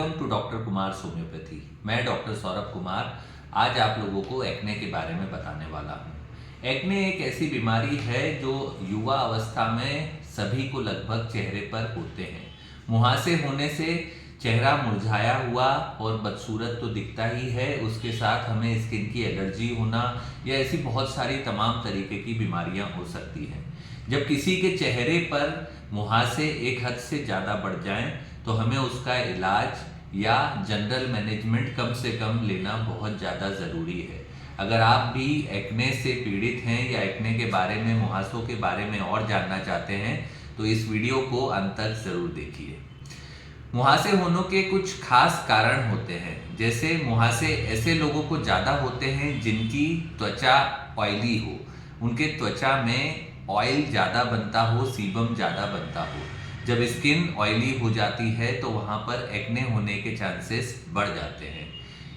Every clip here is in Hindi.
Welcome to doctor Kumar homeopathy. मैं डॉक्टर सौरभ कुमार आज आप लोगों को एक्ने के बारे में बताने वाला हूँ। एक्ने एक ऐसी बीमारी है जो युवा अवस्था में सभी को लगभग चेहरे पर होते हैं। मुहासे होने से चेहरा मुरझाया हुआ और बदसूरत तो दिखता ही है, उसके साथ हमें स्किन की एलर्जी होना या ऐसी बहुत सारी तमाम तरीके की बीमारियां हो सकती हैं। जब किसी के चेहरे पर मुहासे एक हद से ज़्यादा बढ़ जाएं तो हमें उसका इलाज या जनरल मैनेजमेंट कम से कम लेना बहुत ज़्यादा ज़रूरी है। अगर आप भी एक्ने से पीड़ित हैं या एक्ने के बारे में, मुहासों के बारे में और जानना चाहते हैं तो इस वीडियो को अंत तक ज़रूर देखिए। मुहासे होने के कुछ खास कारण होते हैं। जैसे मुहासे ऐसे लोगों को ज़्यादा होते हैं जिनकी त्वचा ऑयली हो, उनके त्वचा में ऑयल ज़्यादा बनता हो, सीबम ज़्यादा बनता हो। जब स्किन ऑयली हो जाती है तो वहाँ पर एक्ने होने के चांसेस बढ़ जाते हैं।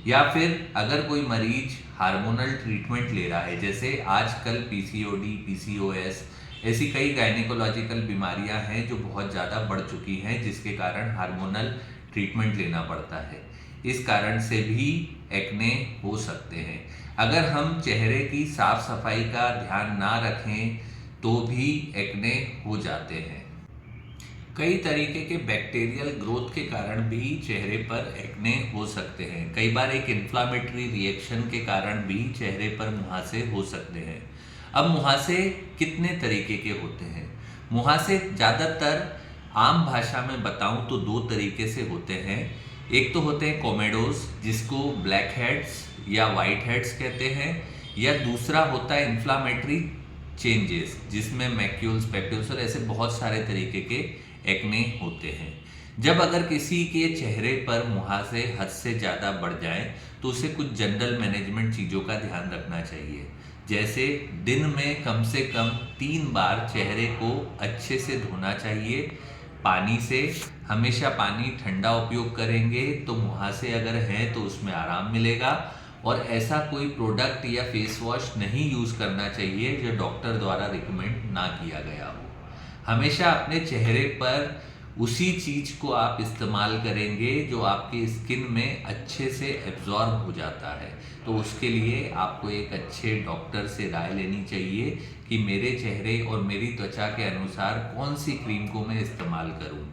या फिर अगर कोई मरीज हार्मोनल ट्रीटमेंट ले रहा है, जैसे आजकल पीसीओडी, पीसीओएस ऐसी कई गायनेकोलॉजिकल बीमारियां हैं जो बहुत ज़्यादा बढ़ चुकी हैं, जिसके कारण हार्मोनल ट्रीटमेंट लेना पड़ता है। इस कारण से भी एक्ने हो सकते हैं। अगर हम चेहरे की साफ सफाई का ध्यान ना रखें तो भी एक्ने हो जाते हैं। कई तरीके के बैक्टीरियल ग्रोथ के कारण भी चेहरे पर एक्ने हो सकते हैं। कई बार एक इन्फ्लामेटरी रिएक्शन के कारण भी चेहरे पर मुहासे हो सकते हैं। अब मुहासे कितने तरीके के होते हैं? मुहासे ज़्यादातर आम भाषा में बताऊं तो दो तरीके से होते हैं। एक तो होते हैं कोमेडोज, जिसको ब्लैक हेड्स या वाइट हेड्स कहते हैं, या दूसरा होता है इन्फ्लामेटरी चेंजेस, जिसमें मैक्यूल्स, पैप्यूल्स और ऐसे बहुत सारे तरीके के एक्ने होते हैं। जब अगर किसी के चेहरे पर मुहासे हद से ज़्यादा बढ़ जाए तो उसे कुछ जनरल मैनेजमेंट चीज़ों का ध्यान रखना चाहिए। जैसे दिन में कम से कम 3 बार चेहरे को अच्छे से धोना चाहिए पानी से। हमेशा पानी ठंडा उपयोग करेंगे तो मुहासे अगर हैं तो उसमें आराम मिलेगा। और ऐसा कोई प्रोडक्ट या फेस वॉश नहीं यूज़ करना चाहिए जो डॉक्टर द्वारा रिकमेंड ना किया गया हो। हमेशा अपने चेहरे पर उसी चीज़ को आप इस्तेमाल करेंगे जो आपकी स्किन में अच्छे से एब्जॉर्ब हो जाता है। तो उसके लिए आपको एक अच्छे डॉक्टर से राय लेनी चाहिए कि मेरे चेहरे और मेरी त्वचा के अनुसार कौन सी क्रीम को मैं इस्तेमाल करूं।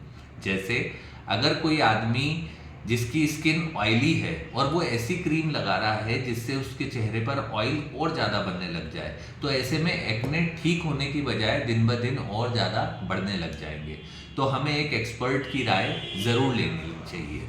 जैसे अगर कोई आदमी जिसकी स्किन ऑयली है और वो ऐसी क्रीम लगा रहा है जिससे उसके चेहरे पर ऑयल और ज़्यादा बनने लग जाए, तो ऐसे में एक्ने ठीक होने की बजाय दिन ब दिन और ज़्यादा बढ़ने लग जाएंगे। तो हमें एक एक्सपर्ट की राय ज़रूर लेनी चाहिए।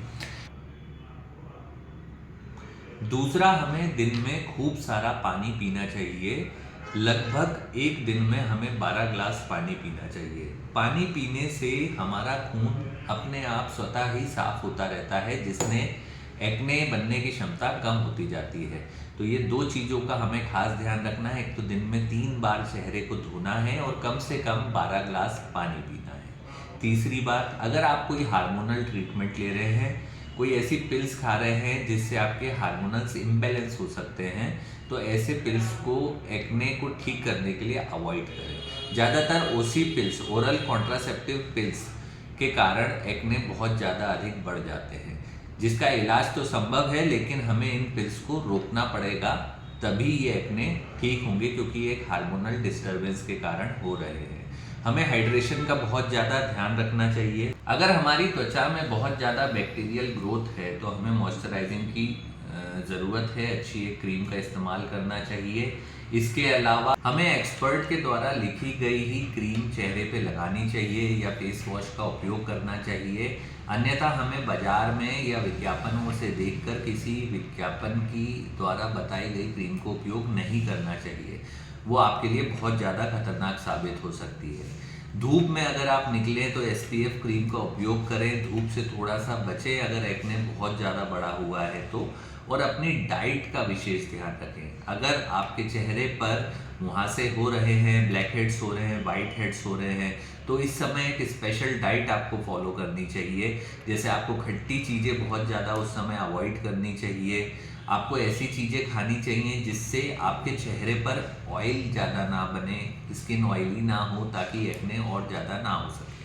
दूसरा, हमें दिन में खूब सारा पानी पीना चाहिए। लगभग एक दिन में हमें 12 ग्लास पानी पीना चाहिए। पानी पीने से हमारा खून अपने आप स्वतः ही साफ होता रहता है, जिसने एक्ने बनने की क्षमता कम होती जाती है। तो ये दो चीज़ों का हमें खास ध्यान रखना है। एक तो दिन में 3 बार चेहरे को धोना है और कम से कम 12 ग्लास पानी पीना है। तीसरी बात, अगर आप कोई हार्मोनल ट्रीटमेंट ले रहे हैं, कोई ऐसी पिल्स खा रहे हैं जिससे आपके हार्मोनल्स इम्बैलेंस हो सकते हैं, तो ऐसे पिल्स को एक्ने को ठीक करने के लिए अवॉइड करें। ज़्यादातर ओसी पिल्स, ओरल कॉन्ट्रासेप्टिव पिल्स के कारण एक्ने बहुत ज़्यादा अधिक बढ़ जाते हैं, जिसका इलाज तो संभव है लेकिन हमें इन पिल्स को रोकना पड़ेगा, तभी ये एक्ने ठीक होंगे, क्योंकि एक हार्मोनल डिस्टर्बेंस के कारण हो रहे हैं। हमें हाइड्रेशन का बहुत ज़्यादा ध्यान रखना चाहिए। अगर हमारी त्वचा में बहुत ज़्यादा बैक्टीरियल ग्रोथ है तो हमें मॉइस्चराइजिंग की ज़रूरत है। अच्छी एक क्रीम का इस्तेमाल करना चाहिए। इसके अलावा हमें एक्सपर्ट के द्वारा लिखी गई ही क्रीम चेहरे पे लगानी चाहिए या फेस वॉश का उपयोग करना चाहिए। अन्यथा हमें बाजार में या विज्ञापनों से देखकर किसी विज्ञापन की द्वारा बताई गई क्रीम को उपयोग नहीं करना चाहिए। वो आपके लिए बहुत ज़्यादा खतरनाक साबित हो सकती है। धूप में अगर आप निकलें तो SPF क्रीम का उपयोग करें, धूप से थोड़ा सा बचें अगर एक्ने बहुत ज़्यादा बढ़ा हुआ है तो। और अपनी डाइट का विशेष ध्यान रखें। अगर आपके चेहरे पर मुहासे हो रहे हैं, ब्लैक हेड्स हो रहे हैं, वाइट हेड्स हो रहे हैं, तो इस समय एक स्पेशल डाइट आपको फॉलो करनी चाहिए। जैसे आपको खट्टी चीज़ें बहुत ज़्यादा उस समय अवॉइड करनी चाहिए। आपको ऐसी चीज़ें खानी चाहिए जिससे आपके चेहरे पर ऑयल ज़्यादा ना बने, स्किन ऑयली ना हो, ताकि एक्ने और ज़्यादा ना हो सके।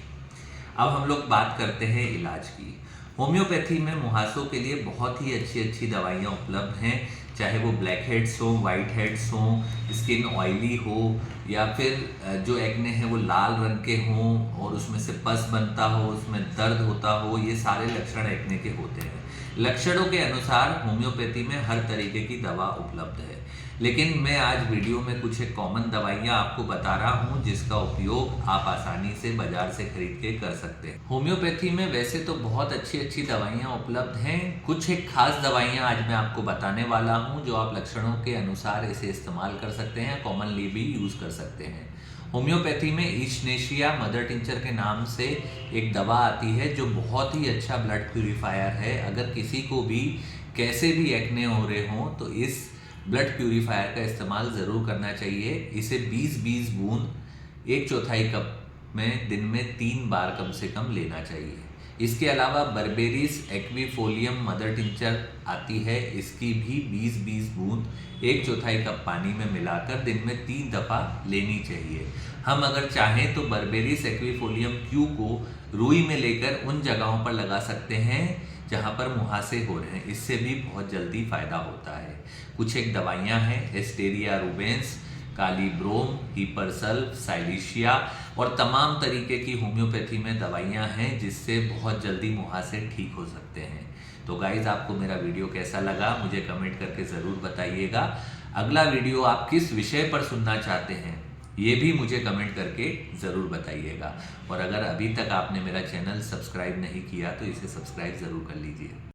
अब हम लोग बात करते हैं इलाज की। होम्योपैथी में मुहासों के लिए बहुत ही अच्छी अच्छी दवाइयाँ उपलब्ध हैं, चाहे वो ब्लैक हेड्स हो, वाइट हेड्स हो, स्किन ऑयली हो, या फिर जो एक्ने हैं वो लाल रंग के हों और उसमें से पस बनता हो, उसमें दर्द होता हो। ये सारे लक्षण एक्ने के होते हैं। लक्षणों के अनुसार होम्योपैथी में हर तरीके की दवा उपलब्ध है, लेकिन मैं आज वीडियो में कुछ एक कॉमन दवाइयाँ आपको बता रहा हूँ जिसका उपयोग आप आसानी से बाजार से खरीद के कर सकते हैं। होम्योपैथी में वैसे तो बहुत अच्छी अच्छी दवाइयाँ उपलब्ध हैं। कुछ एक खास दवाइयाँ आज मैं आपको बताने वाला हूँ जो आप लक्षणों के अनुसार इसे इस्तेमाल कर सकते हैं, कॉमनली भी यूज़ कर सकते हैं। होम्योपैथी में ईशनेशिया मदर टिंचर के नाम से एक दवा आती है जो बहुत ही अच्छा ब्लड प्यूरिफायर है। अगर किसी को भी कैसे भी एक्ने हो रहे हों तो इस ब्लड प्यूरिफायर का इस्तेमाल ज़रूर करना चाहिए। इसे 20-20 बूंद 1/4 कप में दिन में 3 बार कम से कम लेना चाहिए। इसके अलावा बर्बेरिस एक्विफोलियम मदर टिंचर आती है, इसकी भी 20-20 बूंद 1/4 कप पानी में मिलाकर दिन में 3 दफ़ा लेनी चाहिए। हम अगर चाहें तो बर्बेरिस एक्विफोलियम क्यू को रुई में लेकर उन जगहों पर लगा सकते हैं जहाँ पर मुहासे हो रहे हैं, इससे भी बहुत जल्दी फ़ायदा होता है। कुछ एक दवाइयाँ हैं एस्टेरिया रूबेंस, कालीब्रोम, हिपरसल्फ, साइलिशिया और तमाम तरीके की होम्योपैथी में दवाइयाँ हैं जिससे बहुत जल्दी मुहासे ठीक हो सकते हैं। तो गाइज, आपको मेरा वीडियो कैसा लगा मुझे कमेंट करके ज़रूर बताइएगा। अगला वीडियो आप किस विषय पर सुनना चाहते हैं ये भी मुझे कमेंट करके ज़रूर बताइएगा। और अगर अभी तक आपने मेरा चैनल सब्सक्राइब नहीं किया तो इसे सब्सक्राइब ज़रूर कर लीजिए।